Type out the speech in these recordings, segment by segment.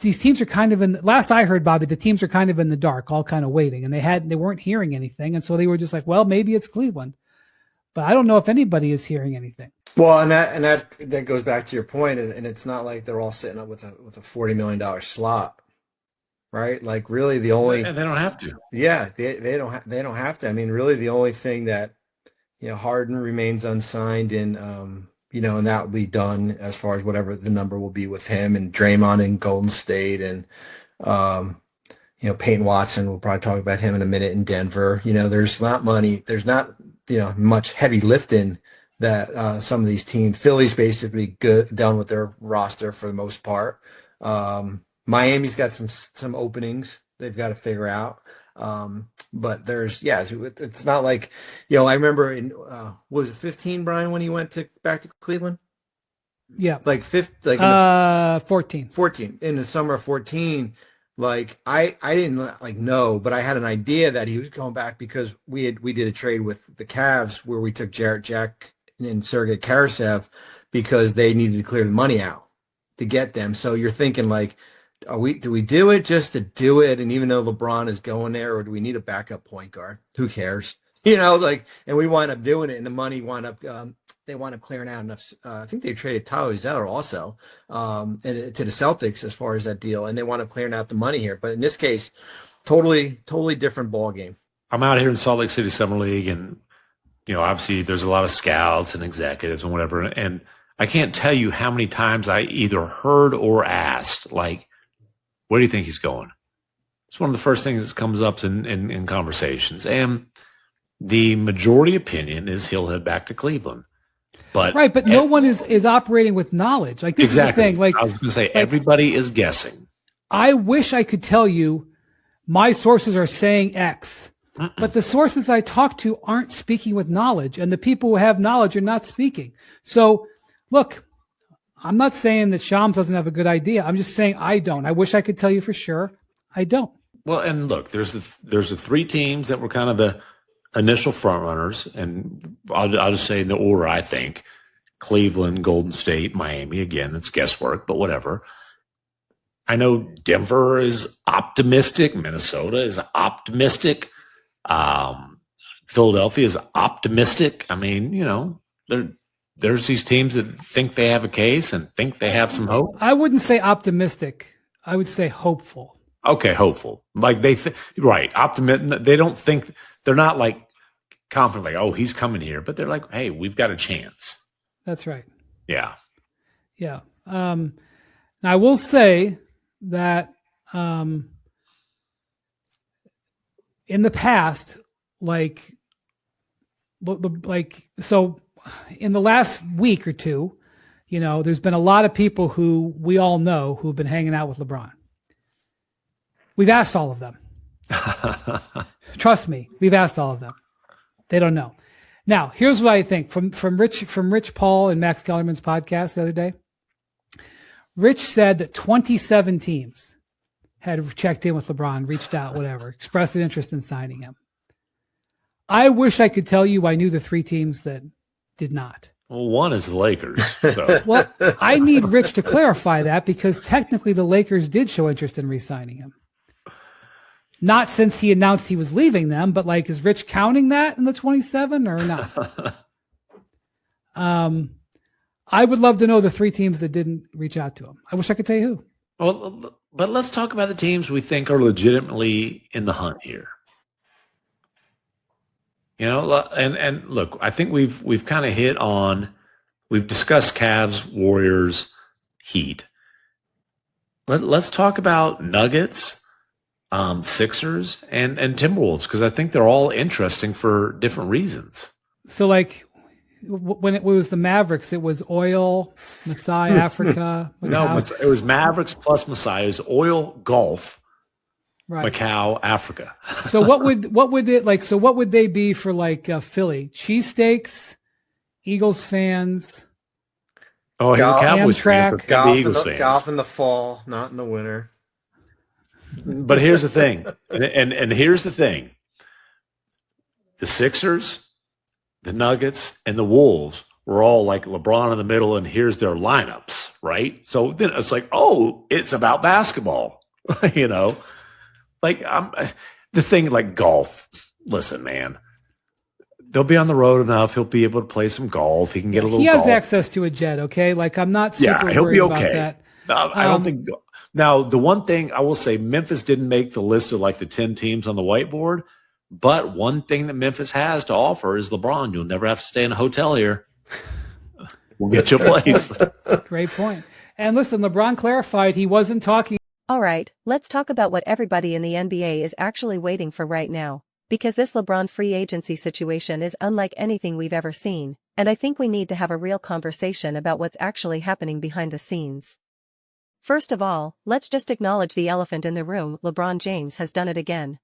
these teams are kind of last I heard, Bobby, the teams are kind of in the dark, all kind of waiting, and they weren't hearing anything. And so they were just like, well, maybe it's Cleveland, but I don't know if anybody is hearing anything. Well, and that goes back to your point, and it's not like they're all sitting up with a $40 million slot, right? Like really the only, and they don't have to. Yeah, they don't have to. I mean, really the only thing that, Harden remains unsigned, and and that will be done as far as whatever the number will be with him, and Draymond in Golden State, and Peyton Watson. We'll probably talk about him in a minute in Denver. There's not much heavy lifting that some of these teams. Philly's basically done with their roster for the most part. Miami's got some openings they've got to figure out. But it's not like, I remember in was it 15, Brian, when he went back to Cleveland? Yeah, like 14. 14 in the summer of 14. Like I didn't know, but I had an idea that he was going back because we did a trade with the Cavs where we took Jarrett Jack and Sergei Karasev because they needed to clear the money out to get them. So you're thinking like, do we do it just to do it? And even though LeBron is going there, or do we need a backup point guard? Who cares? And we wind up doing it, and the money they wound up clearing out enough. I think they traded Tyler Zeller also to the Celtics as far as that deal, and they wound up clearing out the money here. But in this case, totally different ball game. I'm out here in Salt Lake City Summer League, and obviously there's a lot of scouts and executives and whatever, and I can't tell you how many times I either heard or asked, like, where do you think he's going? It's one of the first things that comes up in conversations. And the majority opinion is he'll head back to Cleveland. But no one is operating with knowledge. Like this exactly. is the thing. Like I was going to say, everybody is guessing. I wish I could tell you my sources are saying X, but the sources I talk to aren't speaking with knowledge, and the people who have knowledge are not speaking. So look, I'm not saying that Shams doesn't have a good idea. I'm just saying I don't. I wish I could tell you for sure. I don't. Well, and look, there's the three teams that were kind of the initial front runners, and I'll just say in the order I think: Cleveland, Golden State, Miami. Again, it's guesswork, but whatever. I know Denver is optimistic. Minnesota is optimistic. Philadelphia is optimistic. I mean, there's these teams that think they have a case and think they have some hope. I wouldn't say optimistic. I would say hopeful. Okay, hopeful. Like right, optimistic. They don't think, they're not like confident, like, oh, he's coming here, but they're like, hey, we've got a chance. That's right. Yeah. Yeah. Now I will say that in the past, so in the last week or two, there's been a lot of people who we all know who've been hanging out with LeBron. We've asked all of them. Trust me, we've asked all of them. They don't know. Now, here's what I think from Rich Paul and Max Kellerman's podcast the other day. Rich said that 27 teams had checked in with LeBron, reached out, whatever, expressed an interest in signing him. I wish I could tell you I knew the three teams that did not. Well, one is the Lakers. So. Well, I need Rich to clarify that because technically the Lakers did show interest in re-signing him. Not since he announced he was leaving them, but is Rich counting that in the 27 or not? I would love to know the three teams that didn't reach out to him. I wish I could tell you who. Well, but let's talk about the teams we think are legitimately in the hunt here. And look, I think we've kind of hit on, we've discussed Cavs, Warriors, Heat. Let's talk about Nuggets, Sixers, and Timberwolves, because I think they're all interesting for different reasons. So when it was the Mavericks, it was oil, Masai, Africa. No, it was Mavericks plus Masai. It was oil, golf, right. Macau, Africa. So what would they be for Philly? Cheesesteaks, Eagles fans. Oh, he's a Cowboys fan. Golf in the fall, not in the winter. But here's the thing, and here's the thing: the Sixers, the Nuggets, and the Wolves we're all like LeBron in the middle and here's their lineups, right? So then it's like, oh, it's about basketball, you know? Like the thing like golf. Listen, man, they'll be on the road enough. He'll be able to play some golf. He can get a little He has golf. access to a jet, okay? Like, I'm not super He'll worried be about okay. that. I don't think. Now, the one thing I will say, Memphis didn't make the list of like the 10 teams on the whiteboard, but one thing that Memphis has to offer is LeBron. You'll never have to stay in a hotel here. We'll get you a place. Great point. And listen, LeBron clarified he wasn't talking. All right, let's talk about what everybody in the NBA is actually waiting for right now. Because this LeBron free agency situation is unlike anything we've ever seen, and I think we need to have a real conversation about what's actually happening behind the scenes. First of all, let's just acknowledge the elephant in the room. LeBron James has done it again.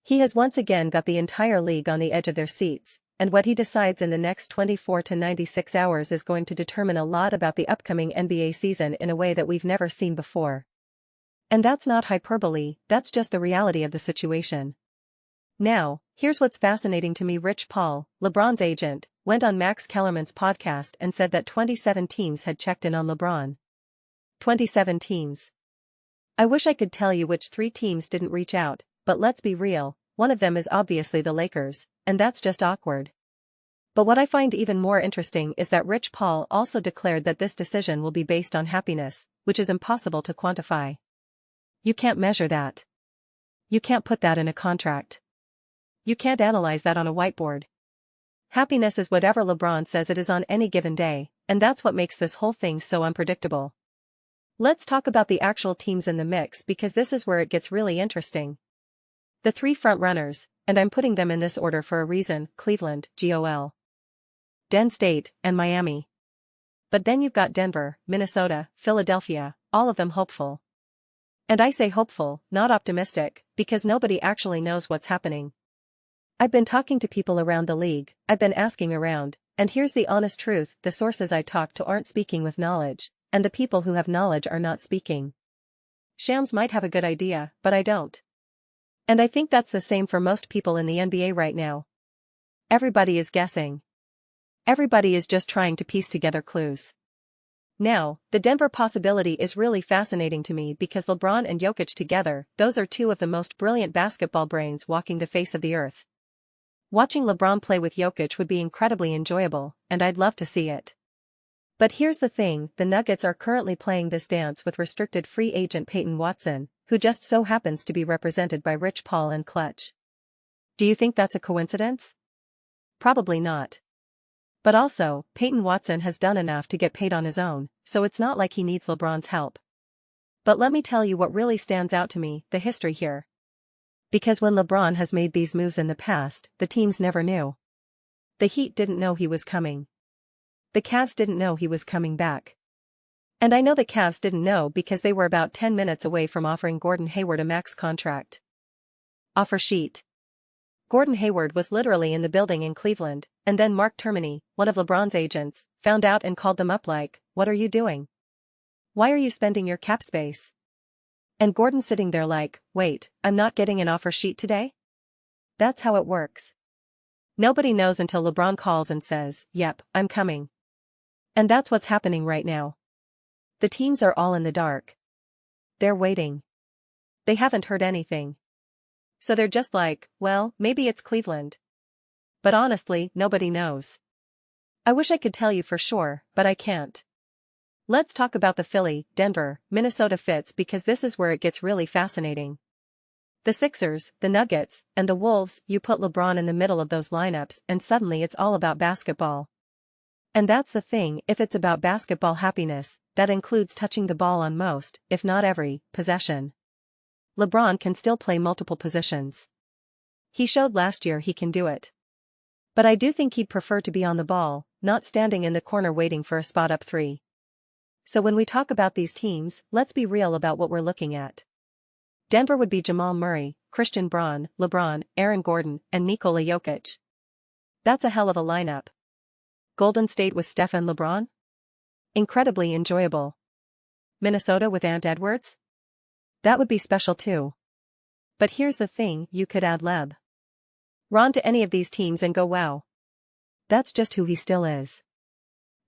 He has once again got the entire league on the edge of their seats, and what he decides in the next 24 to 96 hours is going to determine a lot about the upcoming NBA season in a way that we've never seen before. And that's not hyperbole, that's just the reality of the situation. Now, here's what's fascinating to me. Rich Paul, LeBron's agent, went on Max Kellerman's podcast and said that 27 teams had checked in on LeBron. 27 teams. I wish I could tell you which 3 teams didn't reach out, but let's be real, one of them is obviously the Lakers, and that's just awkward. But what I find even more interesting is that Rich Paul also declared that this decision will be based on happiness, which is impossible to quantify. You can't measure that. You can't put that in a contract. You can't analyze that on a whiteboard. Happiness is whatever LeBron says it is on any given day, and that's what makes this whole thing so unpredictable. Let's talk about the actual teams in the mix because this is where it gets really interesting. The 3 front-runners, and I'm putting them in this order for a reason: Cleveland, GOL, Denver State, and Miami. But then you've got Denver, Minnesota, Philadelphia, all of them hopeful. And I say hopeful, not optimistic, because nobody actually knows what's happening. I've been talking to people around the league, I've been asking around, and here's the honest truth: the sources I talk to aren't speaking with knowledge, and the people who have knowledge are not speaking. Shams might have a good idea, but I don't. And I think that's the same for most people in the NBA right now. Everybody is guessing. Everybody is just trying to piece together clues. Now, the Denver possibility is really fascinating to me because LeBron and Jokic together, those are 2 of the most brilliant basketball brains walking the face of the earth. Watching LeBron play with Jokic would be incredibly enjoyable, and I'd love to see it. But here's the thing: the Nuggets are currently playing this dance with restricted free agent Peyton Watson, who just so happens to be represented by Rich Paul and Clutch. Do you think that's a coincidence? Probably not. But also, Peyton Watson has done enough to get paid on his own, so it's not like he needs LeBron's help. But let me tell you what really stands out to me: the history here. Because when LeBron has made these moves in the past, the teams never knew. The Heat didn't know he was coming. The Cavs didn't know he was coming back. And I know the Cavs didn't know because they were about 10 minutes away from offering Gordon Hayward a max contract. Offer sheet. Gordon Hayward was literally in the building in Cleveland, and then Mark Termini, one of LeBron's agents, found out and called them up like, "What are you doing? Why are you spending your cap space?" And Gordon sitting there like, "Wait, I'm not getting an offer sheet today?" That's how it works. Nobody knows until LeBron calls and says, "Yep, I'm coming." And that's what's happening right now. The teams are all in the dark. They're waiting. They haven't heard anything. So they're just like, well, maybe it's Cleveland. But honestly, nobody knows. I wish I could tell you for sure, but I can't. Let's talk about the Philly, Denver, Minnesota fits because this is where it gets really fascinating. The Sixers, the Nuggets, and the Wolves, you put LeBron in the middle of those lineups and suddenly it's all about basketball. And that's the thing: if it's about basketball happiness, that includes touching the ball on most, if not every, possession. LeBron can still play multiple positions. He showed last year he can do it. But I do think he'd prefer to be on the ball, not standing in the corner waiting for a spot up 3. So when we talk about these teams, let's be real about what we're looking at. Denver would be Jamal Murray, Christian Braun, LeBron, Aaron Gordon, and Nikola Jokic. That's a hell of a lineup. Golden State with Steph and LeBron? Incredibly enjoyable. Minnesota with Ant Edwards? That would be special too. But here's the thing: you could add LeBron to any of these teams and go wow. That's just who he still is.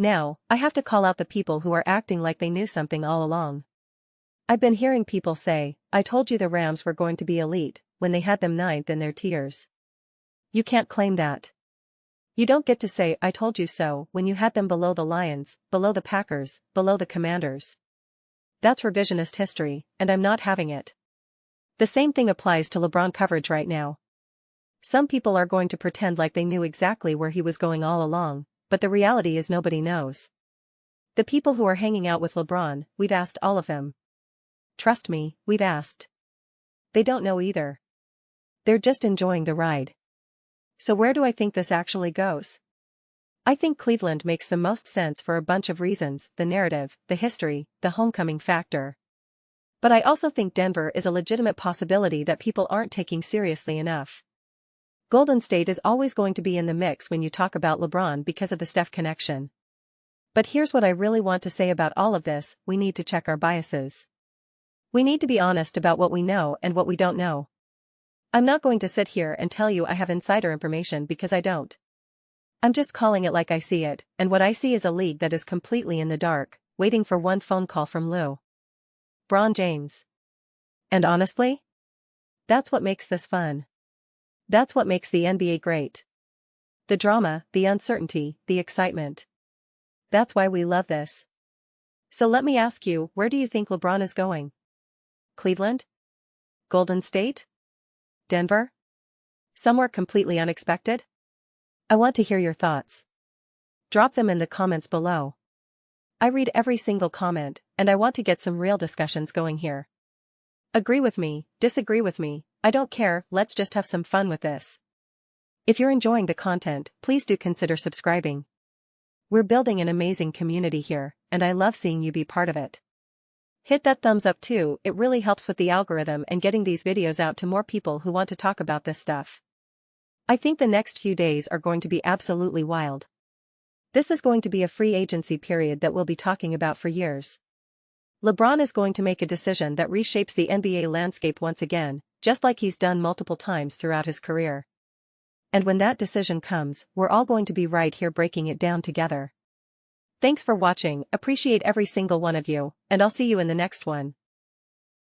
Now, I have to call out the people who are acting like they knew something all along. I've been hearing people say, I told you the Rams were going to be elite, when they had them ninth in their tiers. You can't claim that. You don't get to say I told you so when you had them below the Lions, below the Packers, below the Commanders. That's revisionist history, and I'm not having it. The same thing applies to LeBron coverage right now. Some people are going to pretend like they knew exactly where he was going all along, but the reality is nobody knows. The people who are hanging out with LeBron, we've asked all of them. Trust me, we've asked. They don't know either. They're just enjoying the ride. So where do I think this actually goes? I think Cleveland makes the most sense for a bunch of reasons: the narrative, the history, the homecoming factor. But I also think Denver is a legitimate possibility that people aren't taking seriously enough. Golden State is always going to be in the mix when you talk about LeBron because of the Steph connection. But here's what I really want to say about all of this: we need to check our biases. We need to be honest about what we know and what we don't know. I'm not going to sit here and tell you I have insider information because I don't. I'm just calling it like I see it, and what I see is a league that is completely in the dark, waiting for one phone call from LeBron James. And honestly, that's what makes this fun. That's what makes the NBA great. The drama, the uncertainty, the excitement. That's why we love this. So let me ask you, where do you think LeBron is going? Cleveland? Golden State? Denver? Somewhere completely unexpected? I want to hear your thoughts. Drop them in the comments below. I read every single comment, and I want to get some real discussions going here. Agree with me, disagree with me, I don't care, let's just have some fun with this. If you're enjoying the content, please do consider subscribing. We're building an amazing community here, and I love seeing you be part of it. Hit that thumbs up too, it really helps with the algorithm and getting these videos out to more people who want to talk about this stuff. I think the next few days are going to be absolutely wild. This is going to be a free agency period that we'll be talking about for years. LeBron is going to make a decision that reshapes the NBA landscape once again, just like he's done multiple times throughout his career. And when that decision comes, we're all going to be right here breaking it down together. Thanks for watching, appreciate every single one of you, and I'll see you in the next one.